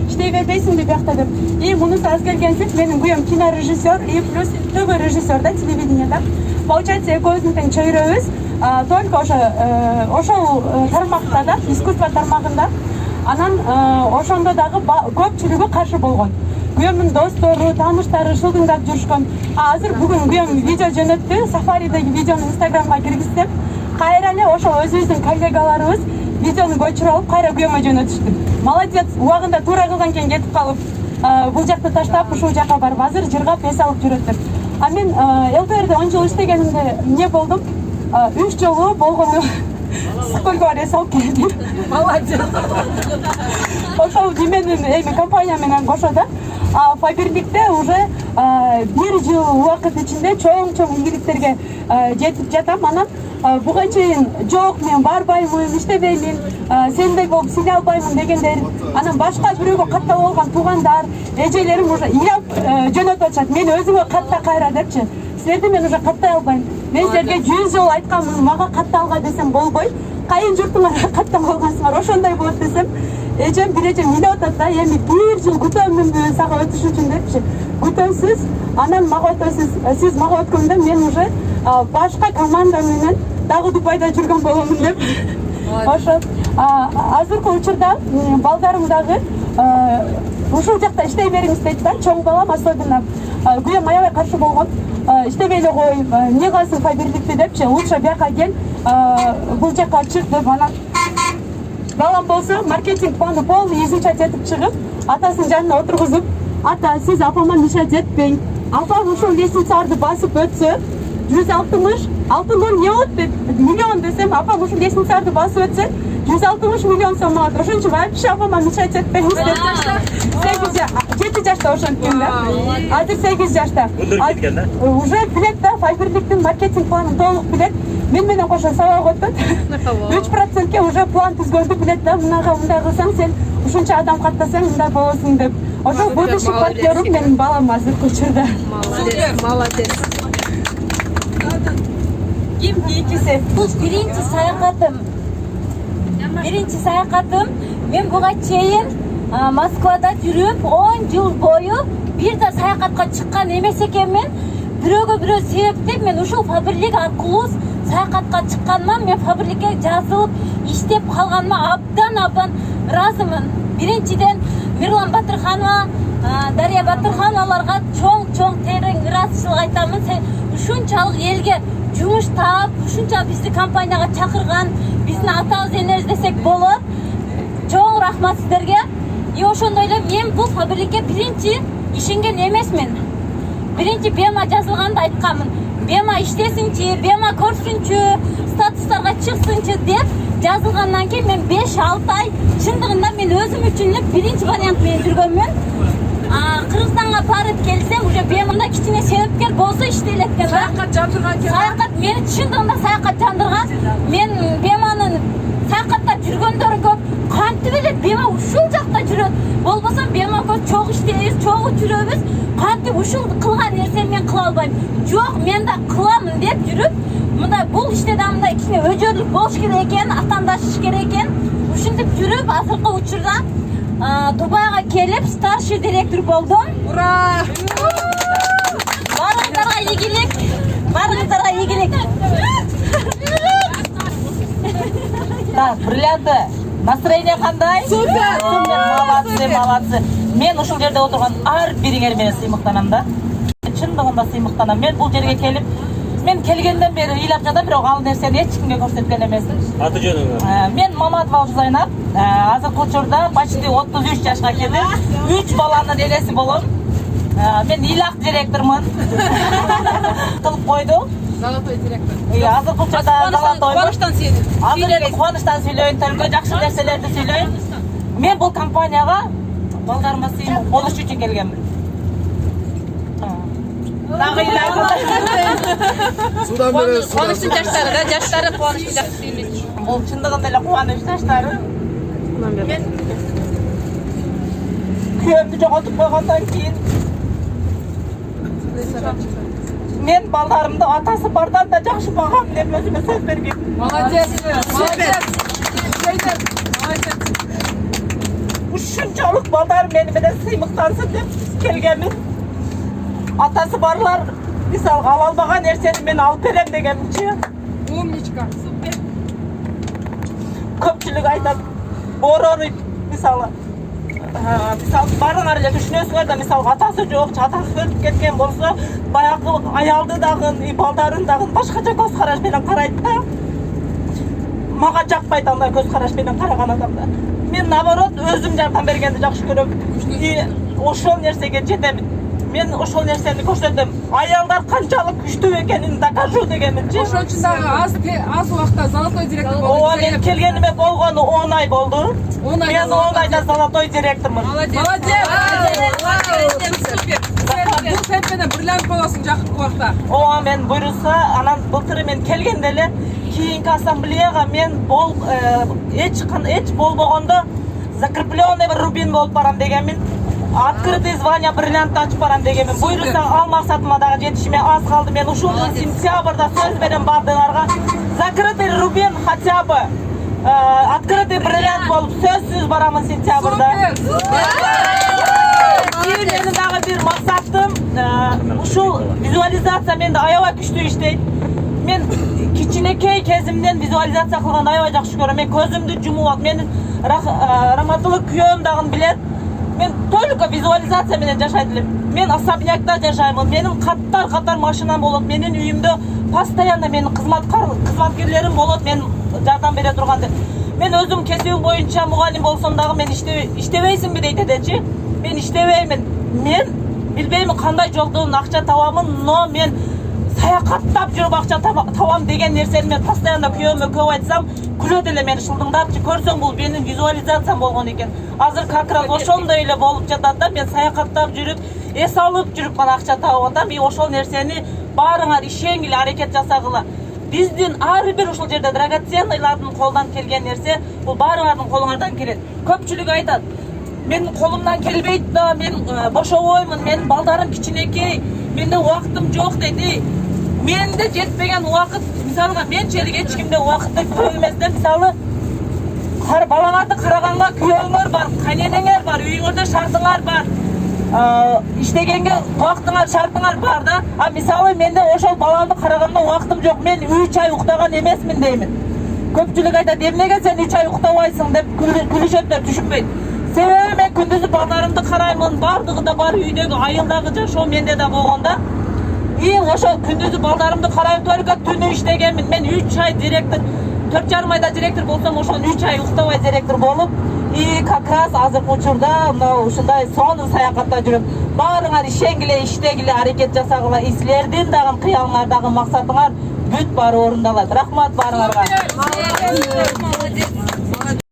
иштей бербейсиң деп бияқта деп. И мунусу аз келген жут, менин күйөөм кинорежиссер и плюс ТВ режиссер да, телевидениеда. Получается, экөөбүздүн тең чөйрөбүз только ошол тармакта да, искусство тармагында. Анан ошондо дагы көпчүлүгү каршы болгон. Күйөөмдүн достору, тааныштары шылдыңдап жүрүшкөн. Азыр бүгүн күйөөм видео жөнөттү, Сафаридеги видеону Инстаграмга киргизсем, кайра эле ошол өзүбүздүн коллегаларыбыз видеону көчүрүп алып, кайра күйөөмө жөнөтүштү. Молодец, убагында туура кылган экен, кетип калып, бул жакты таштап, ушул жака барып, азыр жыргап эс алып жүрөт деп. А мен ЛТРде 10 жыл иштегенимде эмне болдум? 3 жолу болгону сколько бар эс алып келдим. Молодец. Ошол менин компания менен кошо да. Фаберликте уже 1 жыл убакыт ичинде чоң ийгиликтерге жетип жатам. Анан буга чейин жок, мен барбаймын, иштебеймин, сендей болуп сине албаймын дегендер. Анан башка бирөөгө катта болгон туугандар, эжелерим уже ыяп жөнөтүп атышат. Мен өзүңө катта кайра депчи. Силерди мен уже каттай албайм. Мен силерге 100 жолу айтканмын, мага катта алга десем болбой. Кайын журтуңарга катта болгонсуңар, ошондой болот десем, эжем бир эжем үйлөп атат да, эми 1 жыл күтөмүнбү сага өтүш үчүн депчи. Күтөмсүз, анан мага өтөсүз, сиз мага өткөндө мен уже башка команда менен дагы Дубайда жүргөн боломун деп. Ошо азыркы учурда балдарым дагы ушул жакта иштей бериңиз дейт да, чоң балам особенно. Күйөөм аябай каршы болгон. İşte böyle koy, ne kalsın fabirlikte депчи, лучше бияка кел, бул жака чык деп анан. Балам болсо маркетинг планы полный изучать этип чыгып, атасынын жанына отургузуп, ата, сиз апама мешать этпең. Апам ушул лестницаларды басып өтсө, 160, алтындан не болот деп, миллион десем, апам ушул лестницаларды басып өтсө, 160 миллион сом алат. Ошон үчүн вообще апама мешать этпеңиз деп. 7 жашта ошенткен да. Азыр 8 жашта. Уже билет да, фаберликтин маркетинг планын толук билет. Мен менен кошо сабак өтөт. 3%ке уже план түзгөндү билет да. Мынага мындай кылсаң сен ушунча адам каттасаң мындай болосуң деп. Ошол будущий партнерим менин балам азыркы учурда. Молодец. Ким экиси? Бул биринчи саякатым. Мен буга чейин Москвада жүрүп 10 жыл бою бир да саякатка чыккан эмес экенмин. Бирөө себептеп мен ушул фаберлик аркылуу саякатка чыкканыма, мен фаберликке жазылып иштеп калганыма абдан ыраазымын. Биринчиден Мирлан Батырханова, Дарья Батырхановаларга чоң терең ыраазычылык айтамын. Сен ушунчалык элге жумуш таап, ушунча бизди компанияга чакырган, биздин атабыз энебиз десек болот. Чоң рахмат сиздерге. И ошондой эле мен бул фаберликке биринчи ишенген эмесмин. Биринчи Бема жазылганда айтканмын. Бема иштесинчи, Бема көрсүнчү, статустарга чыксынчы деп жазылгандан кийин мен 5-6 ай чындыгында мен өзүм үчүн эле биринчи вариант менен жүргөнмүн. Кыргызстанга барып келсем, уже Бемада кичине себепкер болсо иштей элек экен. Саякат жандырган экен. Саякат мени чындыгында саякат жандырган. Мен Беманын саякатта жүргөндөрү көп. Кантип эле Бема ушул жакта жүрөт. Болбосо Бема көз чогуу иштейбиз, чогуу жүрөбүз. Кантип ушул кылган нерсени мен кыла албайм. Жок, мен да кыламын деп жүрүп, мындай бул иште да мындай кичине өжөрлүк болуш керек экен, атаандашыш керек экен. Ушинтип жүрүп, азыркы учурда Дубайга келип, старший директор болдум. Ура! Барыңыздарга ийгилик. Так, бриллианты. Настроение кандай? Супер! Молодцы. Мен ушул жерде отурган ар бириңер менен сыймыктанам да. Чындыгында сыймыктанам. Мен бул жерге келип, мен келгенден бери ыйлап жатам, бирок ал нерсени эч кимге көрсөткөн эмесмин. Аты жөнүң? Мен Маматова Зайнап. Азыркы учурда почти 33 жашка келдим. 3 баланын энеси болом. Мен ыйлак директормун. Кылып койду. Золотой директор. Азыркы учурда золотой. Кубанычтан сени. Азыр кубанычтан сүйлөйүн, только жакшы нерселерди сүйлөйүн. Мен бул компанияга балдарыма сыймык болуш үчүн келгенмин. Дагы Кубанычтын жаштары да, жаштары кубанычты жакшы сүйлөйт. Бул чындыгында эле кубаныч жаштары. Мен күйөөмдү жоготуп койгондон кийин мен балдарымды атасы бардан да жакшы багам деп өзүмө сөз бергем. Молодец. Ушул ушунчалык балдар мени менен сыймыктансын деп келгенмин. Атасы барлар мисалы ала албаган нерсени мен алып берем дегенчи. Умничка, супер. Көпчүлүк айтат, борорый мисалы. Мисалы барыңар эле түшүнөсүңөр да, мисалы атасы жок, атасы өлүп кеткен болсо, баягы аялды дагы, балдарын дагы башкача көз караш менен карайт да. Мага жакпайт андай көз караш менен караган адамдар. Мен наоборот өзүм жардам бергенди жакшы көрөм. Ошол нерсеге жетем. Мен ошол нерсени көрсөтөм. Аялдар канчалык күчтүү экенин докажу дегенминчи. Ошон үчүн дагы аз убакта золотой директор болду. Ооба, мен келгениме болгону 10 ай болду. Мен 10 айда золотой директормун. Молодец. Супер. Бул сен менен бирленип болосуң жакынкы убакта. Ооба, мен буйруса, анан былтыр мен келгенде эле кийинки ассамблеяга мен эч болбогондо закрепленный рубин болуп барам дегенмин. Открытый звание бриллиант ачып барам дегенмин. Буйруса ал максатыма дагы жетишиме аз калды. Мен ушул сентябрда сөз берем бардыгыңарга. Закрытый рубин хотя бы открытый бриллиант болуп сөзсүз барамын сентябрда. Менин дагы бир максатым ушул визуализация менде аябай күчтүү иштейт. Мен кичинекей кезимден визуализация кылганды аябай жакшы көрөм. Мен көзүмдү жумуп алып, менин раматылык күйөөм дагы билет. Мен только визуализация менен жашайт элем. Мен особнякта жашаймын. Менин каттар машинам болот. Менин үйүмдө постоянно менин кызматкерлерим болот. Мен жардам бере турган. Мен өзүм кесибим боюнча мугалим болсом дагы мен иштебейсиңби дейт эдечи. Мен иштебеймин. Мен билбеймин кандай жолдон акча табамын, но мен саякаттап жүрүп акча табам деген нерсени мен постоянно күйөөмө көп айтсам, күлөт эле мени шылдыңдапчы. Көрсөң бул менин визуализациям болгон экен. Азыр как раз ошондой эле болуп жатат да. Мен саякаттап жүрүп, эс алып жүрүп гана акча табып атам. И ошол нерсени баарыңар ишенгиле, аракет жасагыла. Биздин ар бир ушул жерде драгоценныйлардын колдон келген нерсе, бул баарыңардын колуңардан келет. Көпчүлүк айтат, менин колумдан келбейт да, мен бошобоймун, менин балдарым кичинекей, менде убактым жок дейт. Менде жетпеген убакыт, мисалга менчелик эч кимде убакыты көп эмес да. Мисалы балаңарды караганга күйөөңөр бар, кайненеңер бар, үйүңөрдө шартыңар бар. Иштегенге убактыңар, шартыңар бар да. А мисалы менде ошол баламды караганга убактым жок. Мен 3 ай уктаган эмесмин деймин. Көпчүлүк айтат, эмнеге сен 3 ай уктабайсың деп күлүшөттөр, түшүнбөйт. Себеби мен күндүзү балдарымды караймын, бардыгы да бар, үйдөгү айылдагы жашоо менде да болгондо. И ошол күндүзү балдарымды карайм, только түнү иштегенмин. Мен 3 ай директор, 4,5 айда директор болсом, ошол 3 ай уктабай директор болуп, и как раз азыркы учурда мына ушундай сонун саякатта жүрүп, баарыңар ишенгиле, иштегиле, аракет жасагыла. Силердин дагы кыялыңар дагы максатыңар бүт баары орундалат. Рахмат баарыңарга.